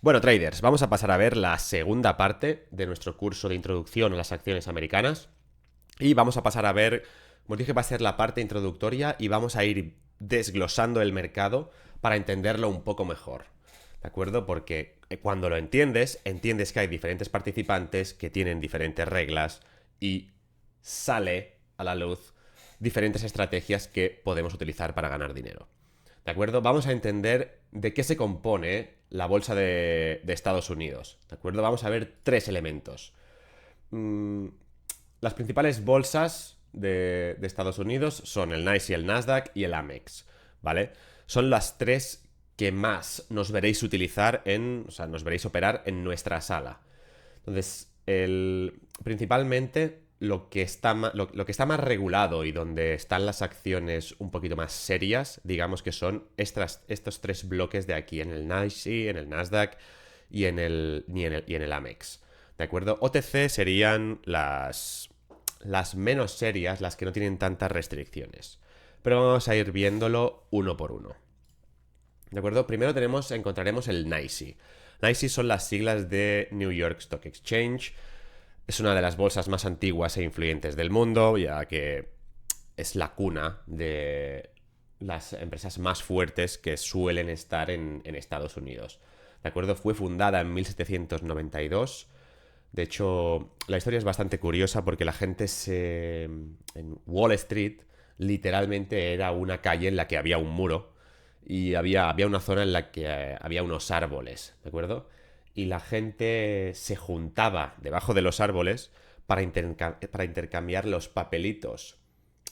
Bueno, traders, vamos a pasar a ver la segunda parte de nuestro curso de introducción a las acciones americanas. Y vamos a pasar a ver, como dije, va a ser la parte introductoria y vamos a ir desglosando el mercado para entenderlo un poco mejor. ¿De acuerdo? Porque cuando lo entiendes, entiendes que hay diferentes participantes que tienen diferentes reglas y sale a la luz diferentes estrategias que podemos utilizar para ganar dinero. ¿De acuerdo? Vamos a entender de qué se compone la bolsa de Estados Unidos. ¿De acuerdo? Vamos a ver tres elementos. Las principales bolsas de Estados Unidos son el NYSE, el Nasdaq y el Amex. ¿Vale? Son las tres que más nos veréis utilizar o sea, nos veréis operar en nuestra sala. Entonces, principalmente lo que está más regulado y donde están las acciones un poquito más serias, digamos que son estos tres bloques de aquí, en el NYSE, en el Nasdaq y en el Amex. ¿De acuerdo? OTC serían las menos serias, las que no tienen tantas restricciones. Pero vamos a ir viéndolo uno por uno. ¿De acuerdo? Primero encontraremos el NYSE. NYSE son las siglas de New York Stock Exchange. Es una de las bolsas más antiguas e influyentes del mundo, ya que es la cuna de las empresas más fuertes que suelen estar en Estados Unidos. ¿De acuerdo? Fue fundada en 1792. De hecho, la historia es bastante curiosa porque la gente en Wall Street literalmente era una calle en la que había un muro y había una zona en la que había unos árboles, ¿de acuerdo? Y la gente se juntaba debajo de los árboles para intercambiar los papelitos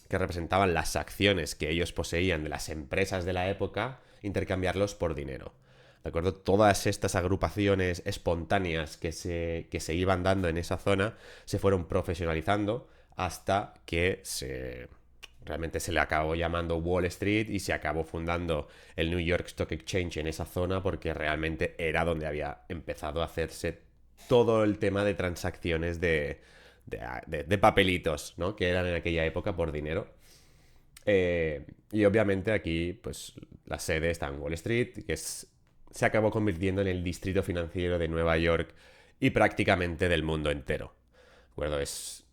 que representaban las acciones que ellos poseían de las empresas de la época, intercambiarlos por dinero. ¿De acuerdo? Todas estas agrupaciones espontáneas que se iban dando en esa zona se fueron profesionalizando hasta que realmente se le acabó llamando Wall Street y se acabó fundando el New York Stock Exchange en esa zona porque realmente era donde había empezado a hacerse todo el tema de transacciones de papelitos, ¿no? Que eran en aquella época por dinero. Y obviamente aquí, pues, la sede está en Wall Street, se acabó convirtiendo en el distrito financiero de Nueva York y prácticamente del mundo entero. ¿De acuerdo? Es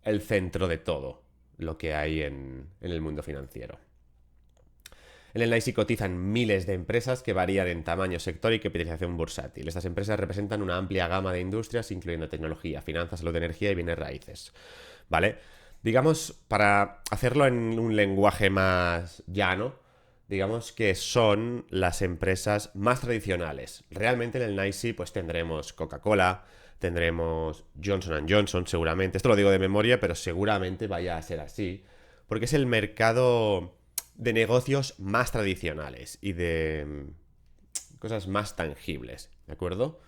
el centro de todo lo que hay en el mundo financiero. En el NYSE cotizan miles de empresas que varían en tamaño, sector y capitalización bursátil. Estas empresas representan una amplia gama de industrias, incluyendo tecnología, finanzas, salud, energía y bienes raíces. ¿Vale? Digamos, para hacerlo en un lenguaje más llano, digamos que son las empresas más tradicionales. Realmente en el NYSE pues tendremos Coca-Cola, tendremos Johnson Johnson seguramente. Esto lo digo de memoria, pero seguramente vaya a ser así. Porque es el mercado de negocios más tradicionales y de cosas más tangibles, ¿de acuerdo?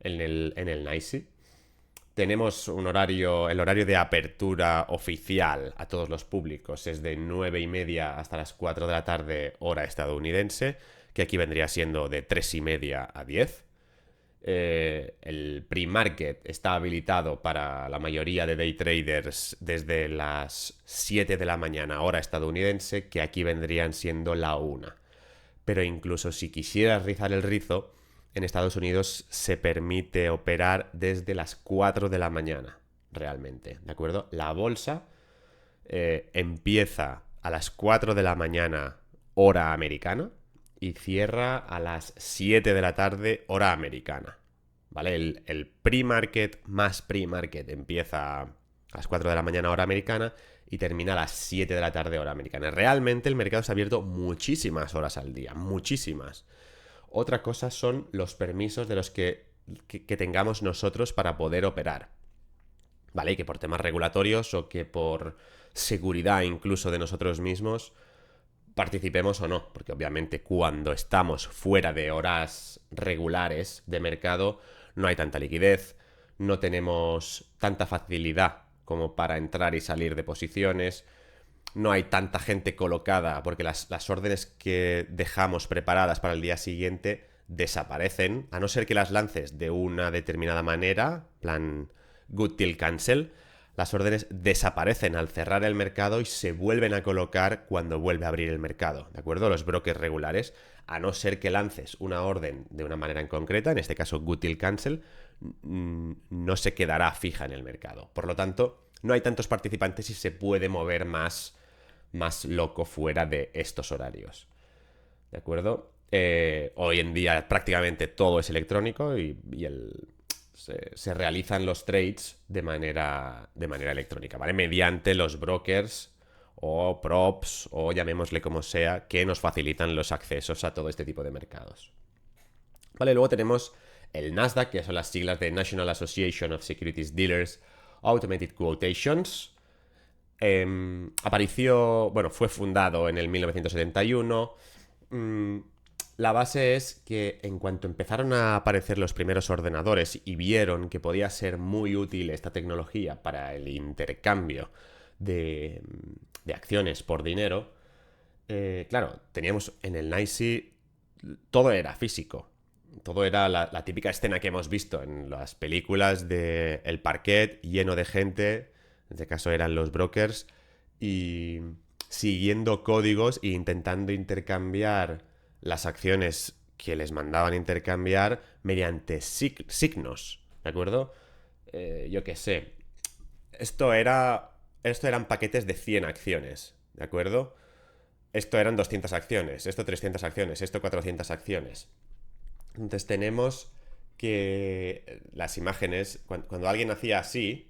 En el NYSE. Tenemos el horario de apertura oficial a todos los públicos es de 9:30 hasta las 4 de la tarde, hora estadounidense, que aquí vendría siendo de 3:30 a 10. El pre-market está habilitado para la mayoría de day traders desde las 7 de la mañana, hora estadounidense, que aquí vendrían siendo la 1. Pero incluso si quisieras rizar el rizo, en Estados Unidos se permite operar desde las 4 de la mañana, realmente, ¿de acuerdo? La bolsa empieza a las 4 de la mañana, hora americana, y cierra a las 7 de la tarde, hora americana. ¿Vale? El pre-market más pre-market empieza a las 4 de la mañana, hora americana, y termina a las 7 de la tarde, hora americana. Realmente el mercado se ha abierto muchísimas horas al día, muchísimas. Otra cosa son los permisos de los que tengamos nosotros para poder operar. ¿Vale? Y que por temas regulatorios o que por seguridad incluso de nosotros mismos participemos o no, porque obviamente cuando estamos fuera de horas regulares de mercado no hay tanta liquidez, no tenemos tanta facilidad como para entrar y salir de posiciones, no hay tanta gente colocada porque las órdenes que dejamos preparadas para el día siguiente desaparecen, a no ser que las lances de una determinada manera, plan good till cancel, las órdenes desaparecen al cerrar el mercado y se vuelven a colocar cuando vuelve a abrir el mercado, ¿de acuerdo? Los brokers regulares, a no ser que lances una orden de una manera en concreta, en este caso Good Till Cancel, no se quedará fija en el mercado. Por lo tanto, no hay tantos participantes y se puede mover más loco fuera de estos horarios, ¿de acuerdo? Hoy en día prácticamente todo es electrónico y se realizan los trades de manera electrónica, ¿vale? Mediante los brokers o props o llamémosle como sea, que nos facilitan los accesos a todo este tipo de mercados. Vale, luego tenemos el Nasdaq, que son las siglas de National Association of Securities Dealers Automated Quotations. Fue fundado en el 1971. La base es que en cuanto empezaron a aparecer los primeros ordenadores y vieron que podía ser muy útil esta tecnología para el intercambio de acciones por dinero, claro, teníamos en el NYSE todo era físico. Todo era la típica escena que hemos visto en las películas de el parquet lleno de gente, en este caso eran los brokers, y siguiendo códigos e intentando intercambiar las acciones que les mandaban intercambiar mediante signos, ¿de acuerdo? Yo qué sé. Esto eran paquetes de 100 acciones, ¿de acuerdo? Esto eran 200 acciones, esto 300 acciones, esto 400 acciones. Entonces tenemos que las imágenes, cuando alguien hacía así,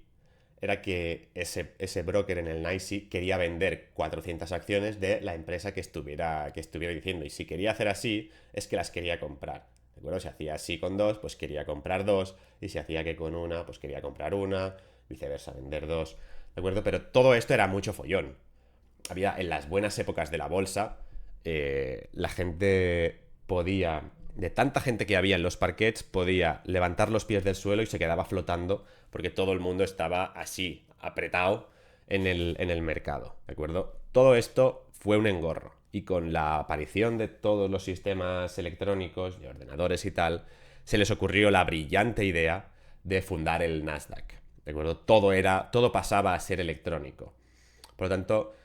era que ese broker en el NYSE quería vender 400 acciones de la empresa que estuviera diciendo. Y si quería hacer así, es que las quería comprar. ¿De acuerdo? Si hacía así con dos, pues quería comprar dos. Y si hacía que con una, pues quería comprar una. Viceversa, vender dos. ¿De acuerdo? Pero todo esto era mucho follón. Había en las buenas épocas de la bolsa, la gente podía, de tanta gente que había en los parquets, podía levantar los pies del suelo y se quedaba flotando porque todo el mundo estaba así, apretado en el mercado, ¿de acuerdo? Todo esto fue un engorro y con la aparición de todos los sistemas electrónicos, de ordenadores y tal, se les ocurrió la brillante idea de fundar el Nasdaq, ¿de acuerdo? Todo pasaba a ser electrónico. Por lo tanto,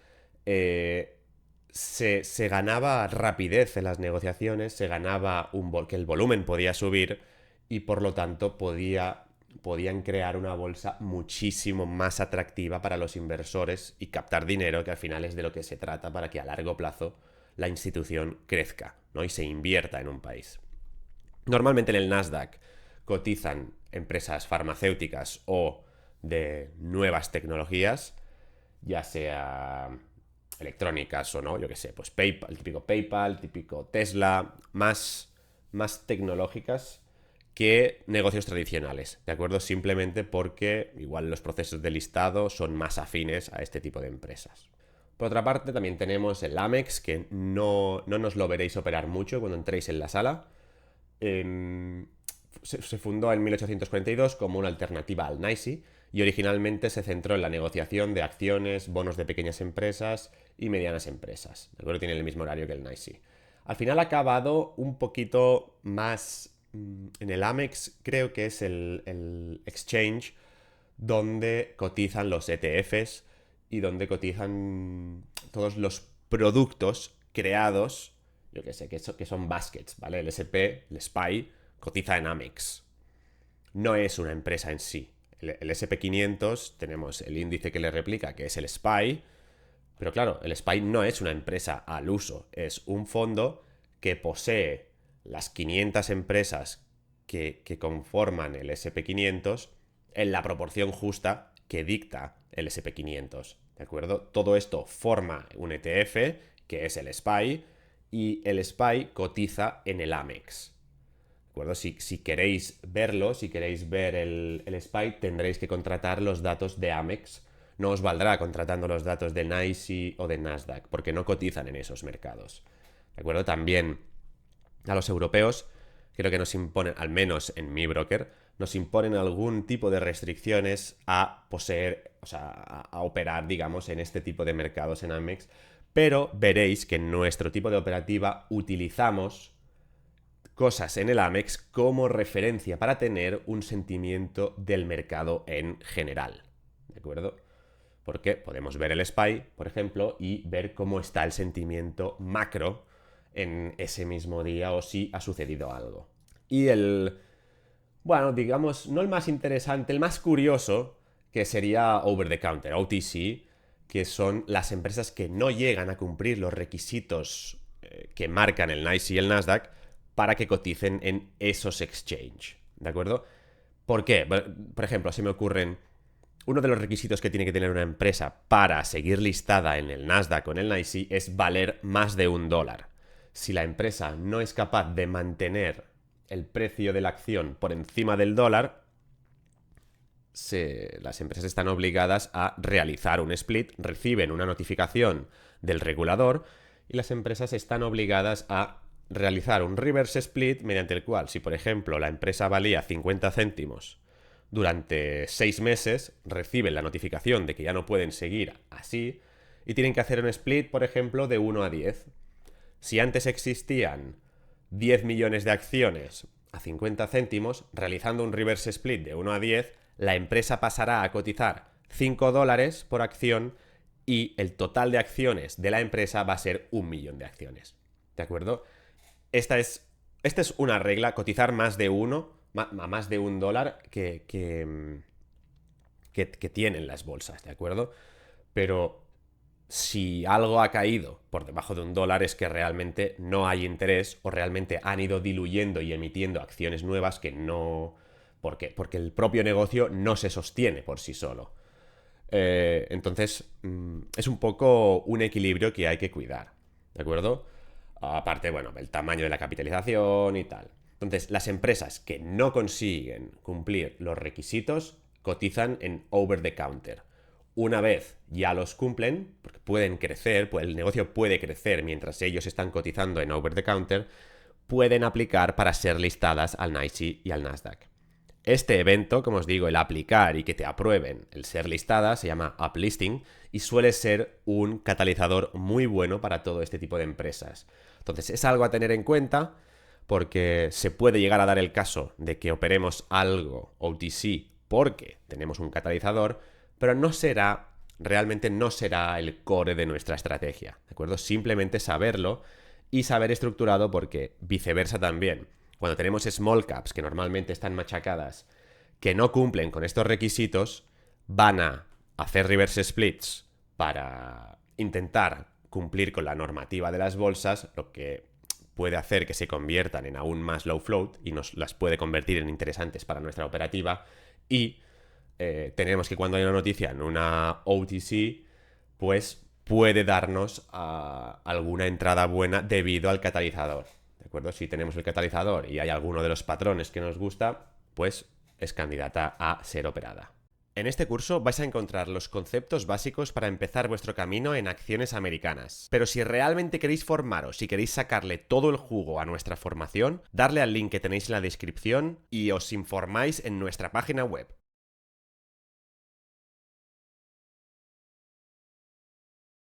se ganaba rapidez en las negociaciones, se ganaba que el volumen podía subir y por lo tanto podían crear una bolsa muchísimo más atractiva para los inversores y captar dinero, que al final es de lo que se trata para que a largo plazo la institución crezca, ¿no? Y se invierta en un país. Normalmente en el Nasdaq cotizan empresas farmacéuticas o de nuevas tecnologías, ya sea electrónicas o no, yo que sé, pues PayPal, típico Tesla, más tecnológicas que negocios tradicionales, ¿de acuerdo? Simplemente porque igual los procesos de listado son más afines a este tipo de empresas. Por otra parte, también tenemos el Amex, que no nos lo veréis operar mucho cuando entréis en la sala. Se fundó en 1842 como una alternativa al NYSE y originalmente se centró en la negociación de acciones, bonos de pequeñas empresas y medianas empresas. ¿De acuerdo? Tiene el mismo horario que el NYSE. Al final ha acabado un poquito más en el Amex, creo que es el exchange donde cotizan los ETFs y donde cotizan todos los productos creados, yo que sé, que son baskets, ¿vale? El SP, el SPY, cotiza en Amex. No es una empresa en sí. El SP500 tenemos el índice que le replica, que es el SPY, pero claro, el SPY no es una empresa al uso, es un fondo que posee las 500 empresas que conforman el SP500 en la proporción justa que dicta el SP500, ¿de acuerdo? Todo esto forma un ETF, que es el SPY, y el SPY cotiza en el Amex. ¿De acuerdo? Si queréis verlo, si queréis ver el SPY, tendréis que contratar los datos de Amex. No os valdrá contratando los datos de NYSE o de Nasdaq, porque no cotizan en esos mercados. ¿De acuerdo? También a los europeos, creo que nos imponen, al menos en mi broker, nos imponen algún tipo de restricciones a poseer, o sea, a operar, digamos, en este tipo de mercados en Amex, pero veréis que en nuestro tipo de operativa utilizamos cosas en el Amex como referencia para tener un sentimiento del mercado en general, ¿de ¿de acuerdo? Porque podemos ver el SPY, por ejemplo, y ver cómo está el sentimiento macro en ese mismo día o si ha sucedido algo. Y bueno, digamos, no el más interesante, el más curioso, que sería Over the Counter, OTC, que son las empresas que no llegan a cumplir los requisitos que marcan el NYSE y el Nasdaq para que coticen en esos exchange, ¿de acuerdo? ¿Por qué? Por ejemplo, se me ocurren, uno de los requisitos que tiene que tener una empresa para seguir listada en el Nasdaq o en el NYSE es valer más de $1. Si la empresa no es capaz de mantener el precio de la acción por encima del dólar, las empresas están obligadas a realizar un split, reciben una notificación del regulador y las empresas están obligadas a realizar un reverse split mediante el cual, si por ejemplo la empresa valía 50 céntimos durante 6 meses, reciben la notificación de que ya no pueden seguir así y tienen que hacer un split, por ejemplo, de 1 a 10. Si antes existían 10 millones de acciones a 50 céntimos, realizando un reverse split de 1 a 10, la empresa pasará a cotizar $5 por acción y el total de acciones de la empresa va a ser 1 millón de acciones. ¿De acuerdo? Esta es una regla, cotizar más de más de $1 que tienen las bolsas, ¿de acuerdo? Pero si algo ha caído por debajo de $1 es que realmente no hay interés o realmente han ido diluyendo y emitiendo acciones nuevas que no... ¿Por qué? Porque el propio negocio no se sostiene por sí solo. Entonces, es un poco un equilibrio que hay que cuidar, ¿de acuerdo? Aparte, bueno, el tamaño de la capitalización y tal. Entonces, las empresas que no consiguen cumplir los requisitos cotizan en over the counter. Una vez ya los cumplen, porque pueden crecer, pues el negocio puede crecer mientras ellos están cotizando en over the counter, pueden aplicar para ser listadas al NYSE y al Nasdaq. Este evento, como os digo, el aplicar y que te aprueben el ser listada, se llama uplisting y suele ser un catalizador muy bueno para todo este tipo de empresas. Entonces, es algo a tener en cuenta porque se puede llegar a dar el caso de que operemos algo OTC porque tenemos un catalizador, pero realmente no será el core de nuestra estrategia, ¿de acuerdo? Simplemente saberlo y saber estructurado porque viceversa también. Cuando tenemos small caps que normalmente están machacadas, que no cumplen con estos requisitos, van a hacer reverse splits para intentar cumplir con la normativa de las bolsas, lo que puede hacer que se conviertan en aún más low float y nos las puede convertir en interesantes para nuestra operativa. Y tenemos que cuando hay una noticia en una OTC, pues puede darnos alguna entrada buena debido al catalizador. ¿De acuerdo? Si tenemos el catalizador y hay alguno de los patrones que nos gusta, pues es candidata a ser operada. En este curso vais a encontrar los conceptos básicos para empezar vuestro camino en acciones americanas. Pero si realmente queréis formaros y queréis sacarle todo el jugo a nuestra formación, darle al link que tenéis en la descripción y os informáis en nuestra página web.